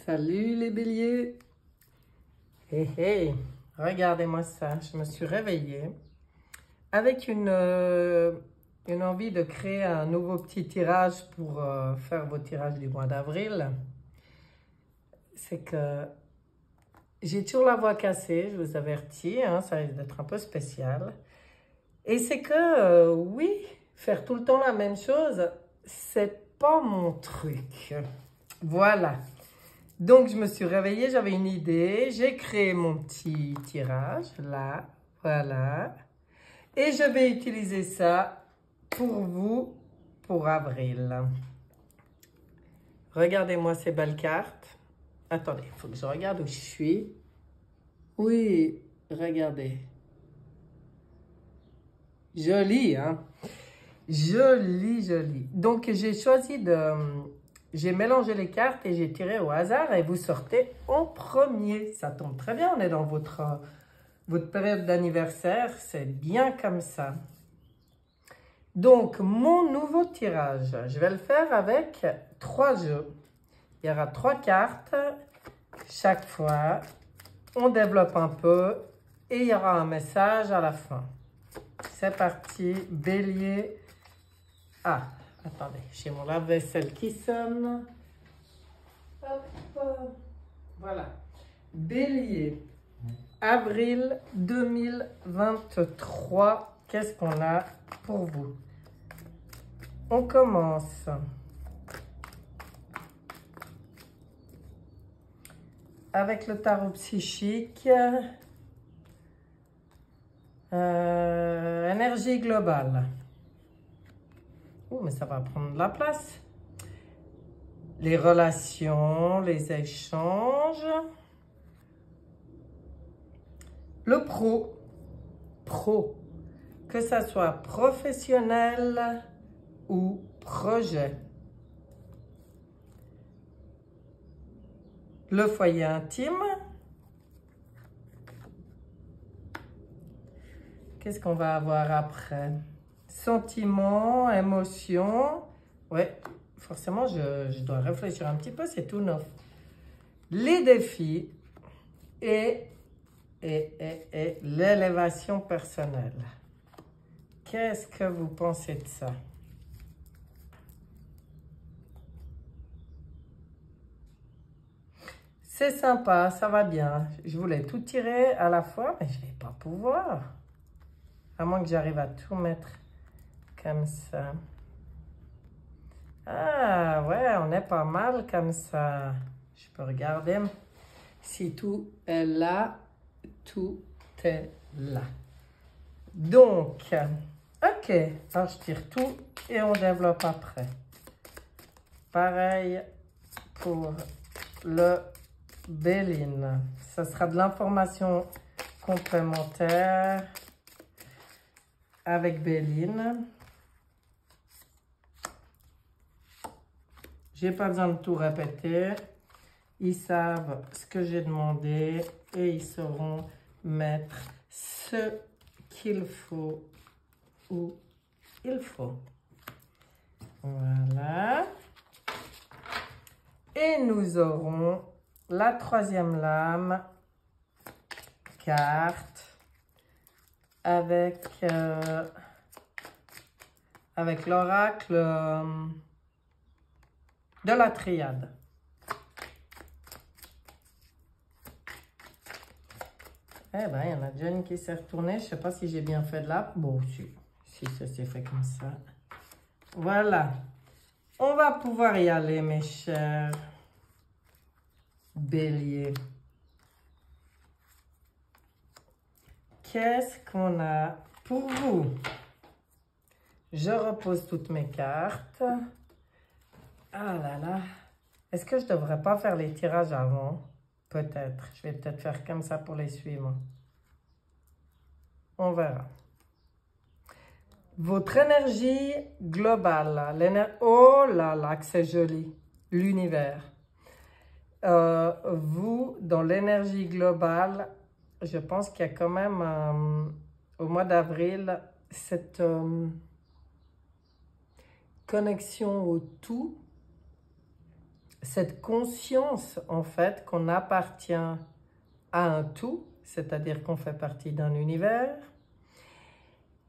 Salut les béliers. Hey, hey, regardez-moi ça. Je me suis réveillée avec une envie de créer un nouveau petit tirage pour faire vos tirages du mois d'avril. C'est que j'ai toujours la voix cassée, je vous avertis, hein, ça risque d'être un peu spécial. Et c'est que, oui, faire tout le temps la même chose, c'est pas mon truc. Voilà. Donc, je me suis réveillée, j'avais une idée, j'ai créé mon petit tirage, là, voilà. Et je vais utiliser ça pour vous, pour avril. Regardez-moi ces belles cartes. Attendez, il faut que je regarde où je suis. Oui, regardez. Joli, hein? Joli, joli. Donc, j'ai choisi de... J'ai mélangé les cartes et j'ai tiré au hasard et vous sortez en premier. Ça tombe très bien, on est dans votre période d'anniversaire, c'est bien comme ça. Donc, mon nouveau tirage, je vais le faire avec 3 jeux. Il y aura 3 cartes chaque fois. On développe un peu et il y aura un message à la fin. C'est parti, bélier. Ah, attendez, j'ai mon lave-vaisselle qui sonne. Hop, voilà. Bélier, avril 2023. Qu'est-ce qu'on a pour vous? On commence. Avec le tarot psychique. Énergie globale. Oh, mais ça va prendre de la place. Les relations, les échanges. Le pro. Que ça soit professionnel ou projet. Le foyer intime. Qu'est-ce qu'on va avoir après? Sentiments, émotions. Ouais, forcément, je dois réfléchir un petit peu, c'est tout neuf. Les défis et l'élévation personnelle. Qu'est-ce que vous pensez de ça? C'est sympa, ça va bien. Je voulais tout tirer à la fois, mais je ne vais pas pouvoir. À moins que j'arrive à tout mettre comme ça. Ah, ouais, on est pas mal comme ça. Je peux regarder si tout est là. Tout est là. Donc, ok. Alors, je tire tout et on développe après. Pareil pour le Béline. Ça sera de l'information complémentaire avec Béline. J'ai pas besoin de tout répéter. Ils savent ce que j'ai demandé et ils sauront mettre ce qu'il faut où il faut. Voilà. Et nous aurons la 3e lame, carte, avec l'oracle de la triade. Eh bien, il y en a déjà une qui s'est retournée. Je ne sais pas si j'ai bien fait de là. Bon, si ça s'est fait comme ça. Voilà. On va pouvoir y aller, mes chers béliers. Qu'est-ce qu'on a pour vous? Je repose toutes mes cartes. Ah là là. Est-ce que je ne devrais pas faire les tirages avant? Peut-être. Je vais peut-être faire comme ça pour les suivants. On verra. Votre énergie globale. Oh là là, que c'est joli. L'univers. Vous, dans l'énergie globale, je pense qu'il y a quand même, au mois d'avril, cette connexion au tout cette conscience, en fait, qu'on appartient à un tout, c'est-à-dire qu'on fait partie d'un univers.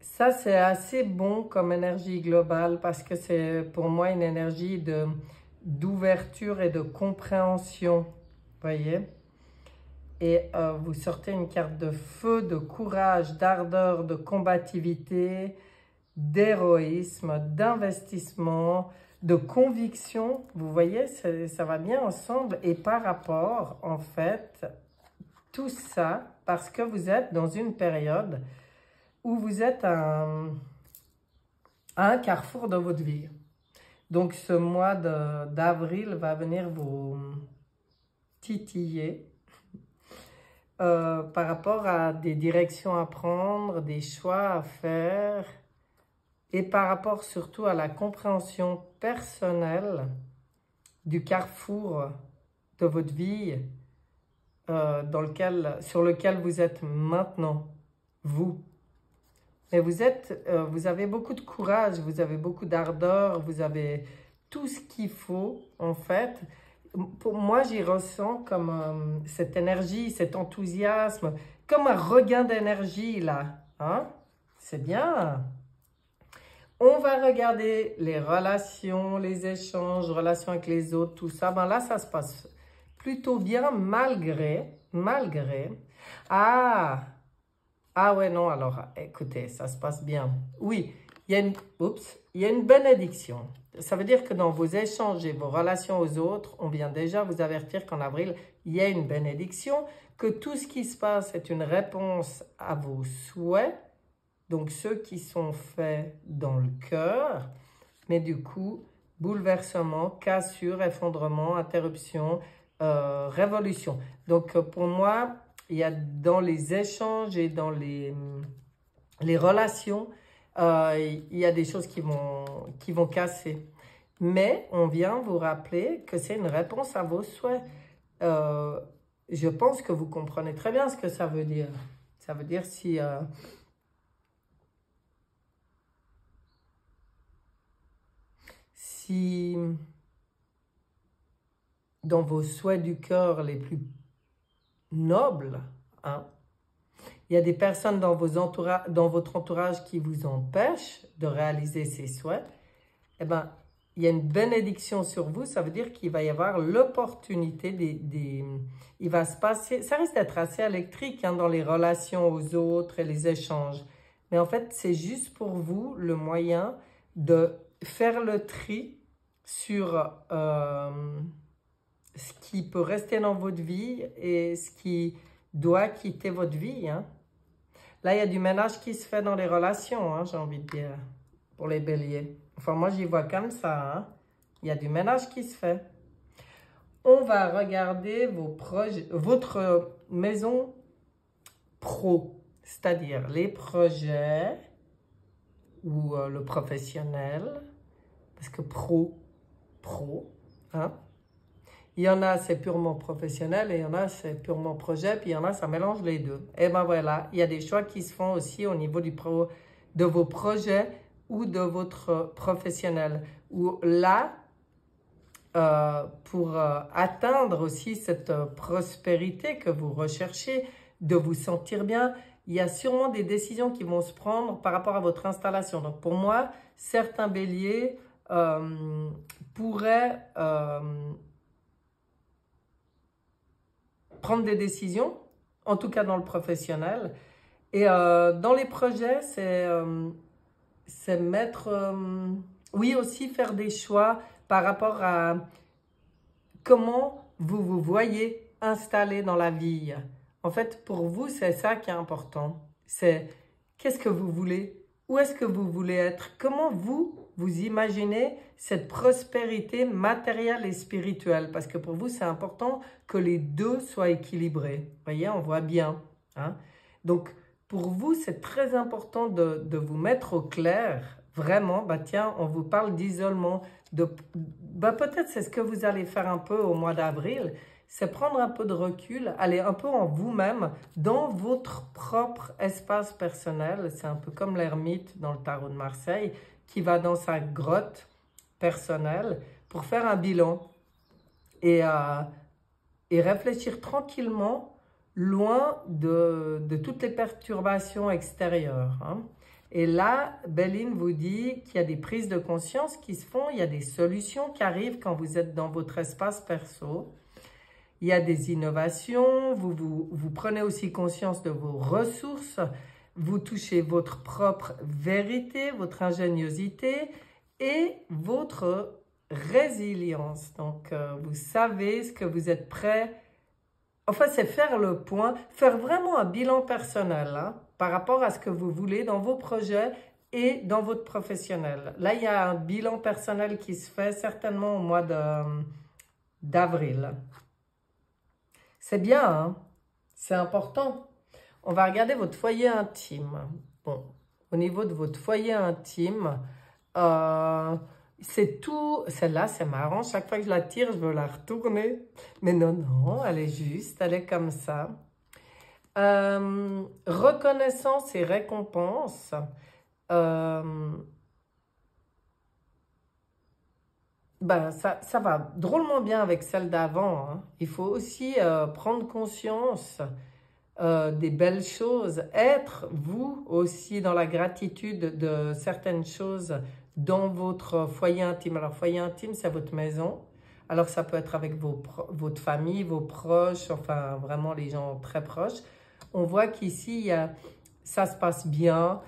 Ça, c'est assez bon comme énergie globale parce que c'est pour moi une énergie d'ouverture et de compréhension, voyez. Et vous sortez une carte de feu, de courage, d'ardeur, de combativité, d'héroïsme, d'investissement, de conviction. Vous voyez, ça va bien ensemble. Et par rapport, en fait, tout ça, parce que vous êtes dans une période où vous êtes à un carrefour de votre vie. Donc ce mois d'avril va venir vous titiller par rapport à des directions à prendre, des choix à faire, et par rapport surtout à la compréhension personnelle du carrefour de votre vie sur lequel vous êtes maintenant, vous. Mais vous avez beaucoup de courage, vous avez beaucoup d'ardeur, vous avez tout ce qu'il faut, en fait. Pour moi, j'y ressens comme cette énergie, cet enthousiasme, comme un regain d'énergie, là. Hein? C'est bien. On va regarder les relations, les échanges, relations avec les autres, tout ça. Ben là, ça se passe plutôt bien, malgré. Ah ouais, non, alors, écoutez, ça se passe bien. Oui, il y a une bénédiction. Ça veut dire que dans vos échanges et vos relations aux autres, on vient déjà vous avertir qu'en avril, il y a une bénédiction, que tout ce qui se passe est une réponse à vos souhaits, donc ceux qui sont faits dans le cœur, mais du coup, bouleversement, cassure, effondrement, interruption, révolution. Donc pour moi, il y a dans les échanges et dans les relations, il y a des choses qui vont casser. Mais on vient vous rappeler que c'est une réponse à vos souhaits. Je pense que vous comprenez très bien ce que ça veut dire. Ça veut dire si dans vos souhaits du cœur les plus nobles, hein, il y a des personnes dans votre entourage qui vous empêchent de réaliser ces souhaits, eh bien, il y a une bénédiction sur vous, ça veut dire qu'il va y avoir l'opportunité il va se passer, ça risque d'être assez électrique hein, dans les relations aux autres et les échanges. Mais en fait, c'est juste pour vous le moyen de faire le tri sur ce qui peut rester dans votre vie et ce qui doit quitter votre vie. Hein. Là, il y a du ménage qui se fait dans les relations, hein, j'ai envie de dire, pour les béliers. Enfin, moi, j'y vois comme ça. Hein. Il y a du ménage qui se fait. On va regarder votre maison pro, c'est-à-dire les projets ou le professionnel, parce que pro, hein. Il y en a, c'est purement professionnel, et il y en a, c'est purement projet, puis il y en a, ça mélange les deux. Et ben voilà, il y a des choix qui se font aussi au niveau de vos projets ou de votre professionnel. Où là, pour atteindre aussi cette prospérité que vous recherchez, de vous sentir bien, il y a sûrement des décisions qui vont se prendre par rapport à votre installation. Donc pour moi, certains béliers pourraient prendre des décisions, en tout cas dans le professionnel. Et dans les projets, c'est mettre... oui, aussi faire des choix par rapport à comment vous vous voyez installé dans la vie. En fait, pour vous, c'est ça qui est important. C'est qu'est-ce que vous voulez? Où est-ce que vous voulez être? Comment vous imaginez cette prospérité matérielle et spirituelle? Parce que pour vous, c'est important que les deux soient équilibrés. Vous voyez, on voit bien. Hein? Donc, pour vous, c'est très important de vous mettre au clair. Vraiment, bah tiens, on vous parle d'isolement. Peut-être c'est ce que vous allez faire un peu au mois d'avril. C'est prendre un peu de recul, aller un peu en vous-même, dans votre propre espace personnel. C'est un peu comme l'ermite dans le tarot de Marseille, qui va dans sa grotte personnelle pour faire un bilan. et réfléchir tranquillement, loin de toutes les perturbations extérieures. Hein. Et là, Béline vous dit qu'il y a des prises de conscience qui se font, il y a des solutions qui arrivent quand vous êtes dans votre espace perso. Il y a des innovations, vous prenez aussi conscience de vos ressources, vous touchez votre propre vérité, votre ingéniosité et votre résilience. Donc, vous savez ce que vous êtes prêt. Enfin, c'est faire le point, faire vraiment un bilan personnel hein, par rapport à ce que vous voulez dans vos projets et dans votre professionnel. Là, il y a un bilan personnel qui se fait certainement au mois d'avril. C'est bien, hein? C'est important. On va regarder votre foyer intime. Bon, au niveau de votre foyer intime, c'est tout. Celle-là, c'est marrant. Chaque fois que je la tire, je veux la retourner. Mais non, non, elle est juste. Elle est comme ça. Reconnaissance et récompense. Ben, ça va drôlement bien avec celle d'avant. Hein. Il faut aussi prendre conscience des belles choses. Être, vous aussi, dans la gratitude de certaines choses dans votre foyer intime. Alors, foyer intime, c'est votre maison. Alors, ça peut être avec votre famille, vos proches, enfin, vraiment les gens très proches. On voit qu'ici, ça se passe bien,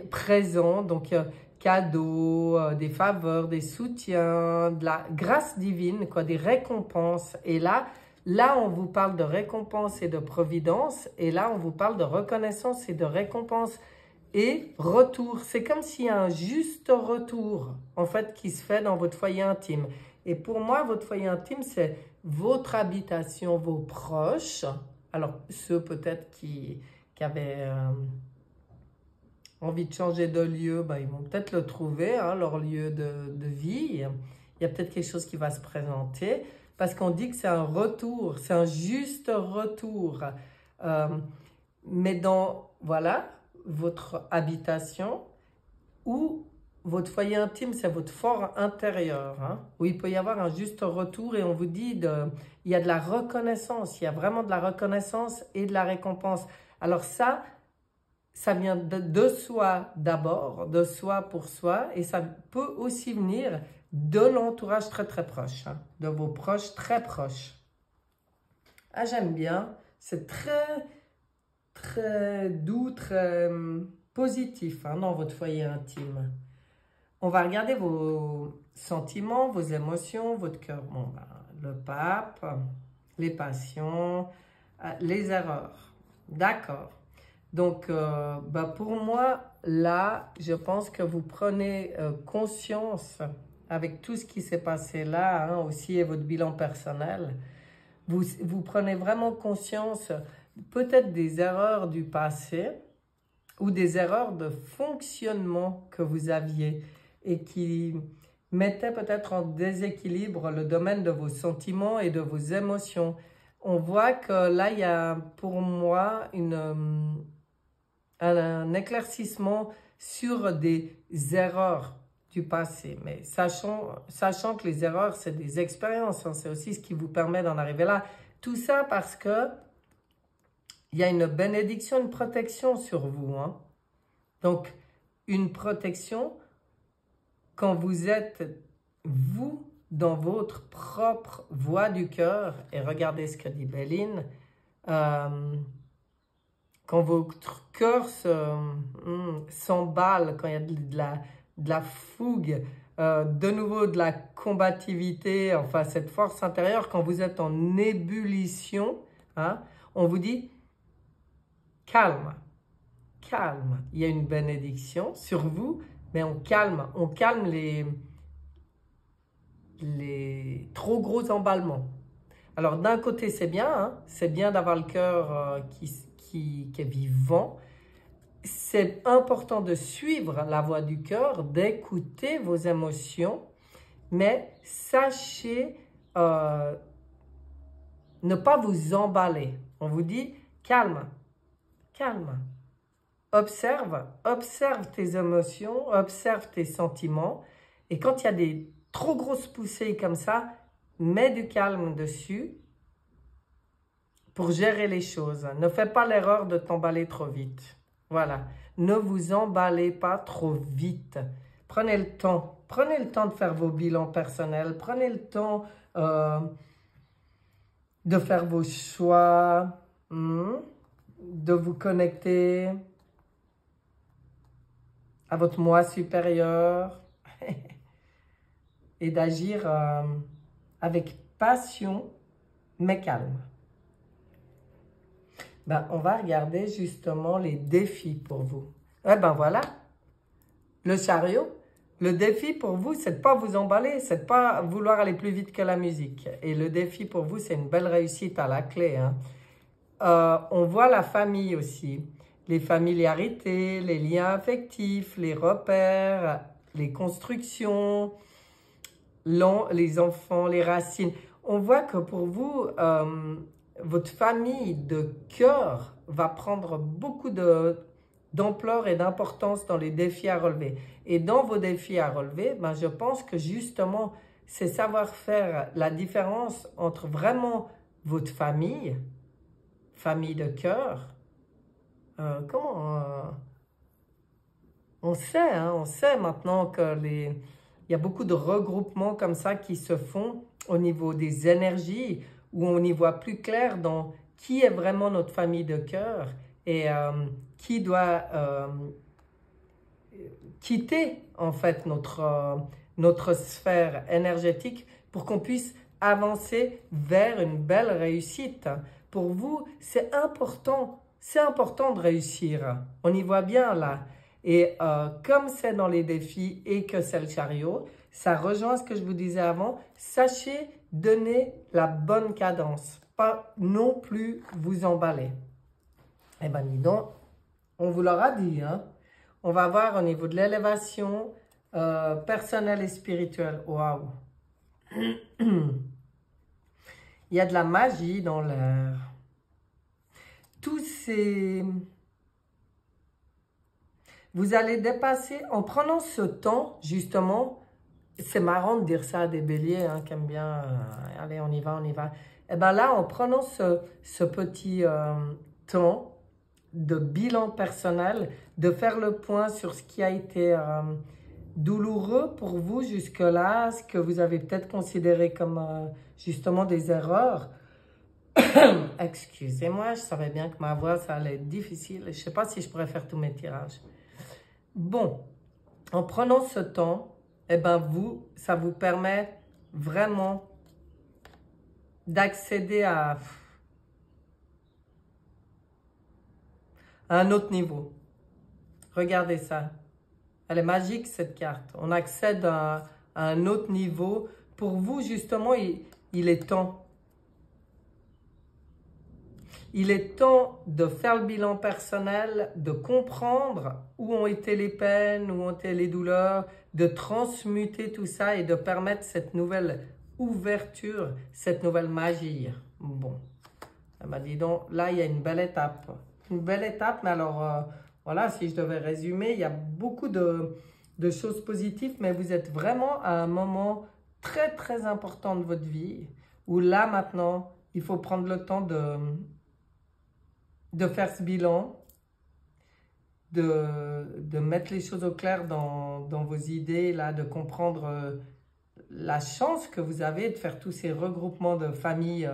présent, donc cadeaux, des faveurs, des soutiens, de la grâce divine, quoi, des récompenses. Et là, on vous parle de récompense et de providence. Et là, on vous parle de reconnaissance et de récompense et retour. C'est comme s'il y a un juste retour, en fait, qui se fait dans votre foyer intime. Et pour moi, votre foyer intime, c'est votre habitation, vos proches. Alors, ceux peut-être qui avaient envie de changer de lieu, ben, ils vont peut-être le trouver, hein, leur lieu de vie. Il y a peut-être quelque chose qui va se présenter, parce qu'on dit que c'est un retour, c'est un juste retour. Mais dans, voilà, votre habitation ou votre foyer intime, c'est votre fort intérieur, hein, où il peut y avoir un juste retour et on vous dit, il y a de la reconnaissance, il y a vraiment de la reconnaissance et de la récompense. Alors ça vient de soi d'abord, de soi pour soi, et ça peut aussi venir de l'entourage très très proche, hein, de vos proches très proches. Ah, j'aime bien, c'est très très doux, très positif hein, dans votre foyer intime. On va regarder vos sentiments, vos émotions, votre cœur. Bon, ben, le pape, les passions, les erreurs. D'accord. Donc, ben pour moi, là, je pense que vous prenez conscience avec tout ce qui s'est passé là, hein, aussi et votre bilan personnel. Vous prenez vraiment conscience peut-être des erreurs du passé ou des erreurs de fonctionnement que vous aviez et qui mettaient peut-être en déséquilibre le domaine de vos sentiments et de vos émotions. On voit que là, il y a pour moi un éclaircissement sur des erreurs du passé. Mais sachant que les erreurs, c'est des expériences, hein, c'est aussi ce qui vous permet d'en arriver là. Tout ça parce que il y a une bénédiction, une protection sur vous. Hein. Donc, une protection quand vous êtes, vous, dans votre propre voie du cœur. Et regardez ce que dit Béline. Quand votre cœur s'emballe, quand il y a de la fougue, de nouveau de la combativité, enfin cette force intérieure, quand vous êtes en ébullition, hein, on vous dit calme, calme. Il y a une bénédiction sur vous, mais on calme les trop gros emballements. Alors d'un côté c'est bien, hein, c'est bien d'avoir le cœur qui est vivant. C'est important de suivre la voix du cœur, d'écouter vos émotions, mais sachez ne pas vous emballer. On vous dit calme, calme. Observe tes émotions, observe tes sentiments. Et quand il y a des trop grosses poussées comme ça, mets du calme dessus pour gérer les choses. Ne fais pas l'erreur de t'emballer trop vite. Voilà. Ne vous emballez pas trop vite. Prenez le temps. Prenez le temps de faire vos bilans personnels. Prenez le temps de faire vos choix, de vous connecter à votre moi supérieur et d'agir avec passion, mais calme. Ben, on va regarder justement les défis pour vous. Eh ben voilà, le chariot. Le défi pour vous, c'est de ne pas vous emballer, c'est de ne pas vouloir aller plus vite que la musique. Et le défi pour vous, c'est une belle réussite à la clé. Hein. On voit la famille aussi, les familiarités, les liens affectifs, les repères, les constructions, les enfants, les racines. On voit que pour vous, votre famille de cœur va prendre beaucoup d'ampleur et d'importance dans les défis à relever. Et dans vos défis à relever, ben, je pense que justement, c'est savoir faire la différence entre vraiment votre famille de cœur. On sait, hein, on sait maintenant que il y a beaucoup de regroupements comme ça qui se font au niveau des énergies, où on y voit plus clair dans qui est vraiment notre famille de cœur et qui doit quitter en fait notre sphère énergétique pour qu'on puisse avancer vers une belle réussite. Pour vous, c'est important de réussir. On y voit bien là. Et comme c'est dans les défis et que c'est le chariot, ça rejoint ce que je vous disais avant. Sachez donner la bonne cadence, pas non plus vous emballer. Eh bien, dis donc, on vous l'aura dit, hein. On va voir au niveau de l'élévation personnelle et spirituelle. Waouh! Il y a de la magie dans l'air. Tous ces... Vous allez dépasser, en prenant ce temps, justement, c'est marrant de dire ça à des béliers hein, qui aiment bien, allez, on y va. Et bien là, en prenant ce petit temps de bilan personnel, de faire le point sur ce qui a été douloureux pour vous jusque-là, ce que vous avez peut-être considéré comme justement des erreurs. Excusez-moi, je savais bien que ma voix, ça allait être difficile. Je ne sais pas si je pourrais faire tous mes tirages. Bon, en prenant ce temps, eh ben ça vous permet vraiment d'accéder à un autre niveau. Regardez ça. Elle est magique, cette carte. On accède à un autre niveau. Pour vous, justement, il est temps. Il est temps de faire le bilan personnel, de comprendre où ont été les peines, où ont été les douleurs, de transmuter tout ça et de permettre cette nouvelle ouverture, cette nouvelle magie. Bon, elle m'a dit donc, là, il y a une belle étape. Une belle étape, mais alors, voilà, si je devais résumer, il y a beaucoup de choses positives, mais vous êtes vraiment à un moment très, très important de votre vie, où là, maintenant, il faut prendre le temps de faire ce bilan, de mettre les choses au clair dans vos idées, là, de comprendre la chance que vous avez de faire tous ces regroupements de familles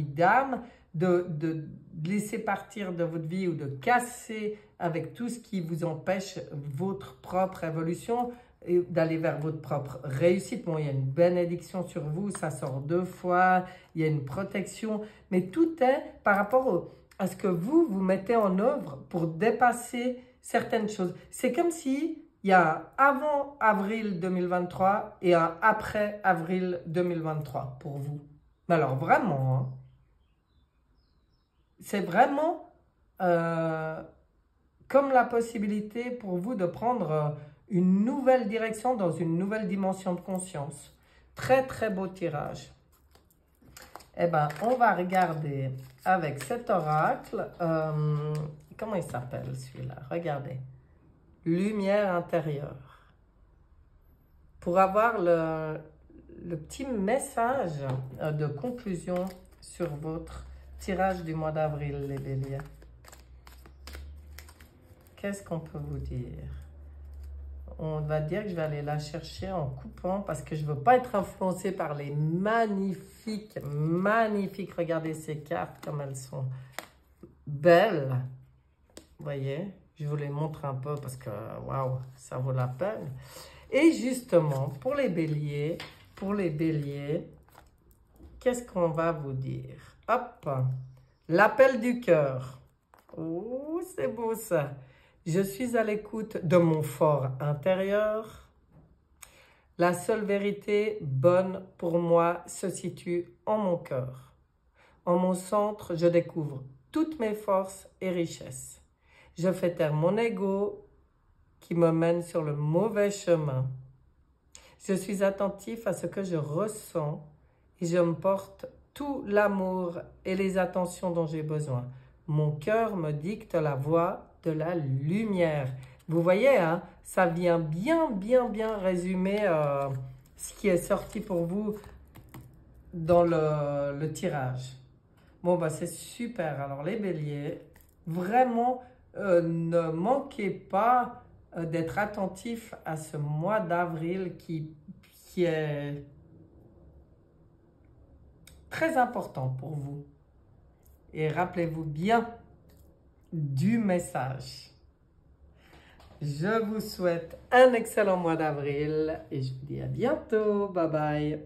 d'âmes, de laisser partir de votre vie ou de casser avec tout ce qui vous empêche votre propre évolution et d'aller vers votre propre réussite. Bon, il y a une bénédiction sur vous, ça sort 2 fois, il y a une protection, mais tout est par rapport à ce que vous mettez en œuvre pour dépasser certaines choses. C'est comme si il y a un avant avril 2023 et un après avril 2023 pour vous. Mais alors vraiment, hein, c'est vraiment comme la possibilité pour vous de prendre une nouvelle direction dans une nouvelle dimension de conscience. Très, très beau tirage. Eh bien, on va regarder avec cet oracle, comment il s'appelle celui-là? Regardez. Lumière intérieure. Pour avoir le petit message de conclusion sur votre tirage du mois d'avril, les béliers. Qu'est-ce qu'on peut vous dire? On va dire que je vais aller la chercher en coupant parce que je ne veux pas être influencée par les magnifiques, regardez ces cartes comme elles sont belles. Vous voyez, je vous les montre un peu parce que, waouh, ça vaut la peine. Et justement, pour les béliers, qu'est-ce qu'on va vous dire? Hop, l'appel du cœur. Oh, c'est beau ça. Je suis à l'écoute de mon fort intérieur. La seule vérité bonne pour moi se situe en mon cœur. En mon centre, je découvre toutes mes forces et richesses. Je fais taire mon ego qui me mène sur le mauvais chemin. Je suis attentif à ce que je ressens et je me porte tout l'amour et les attentions dont j'ai besoin. Mon cœur me dicte la voie de la lumière. Vous voyez, hein, ça vient bien résumer ce qui est sorti pour vous dans le tirage. Bon, bah c'est super. Alors, les béliers, vraiment, ne manquez pas d'être attentif à ce mois d'avril qui est très important pour vous. Et rappelez-vous bien du message. Je vous souhaite un excellent mois d'avril et je vous dis à bientôt. Bye bye.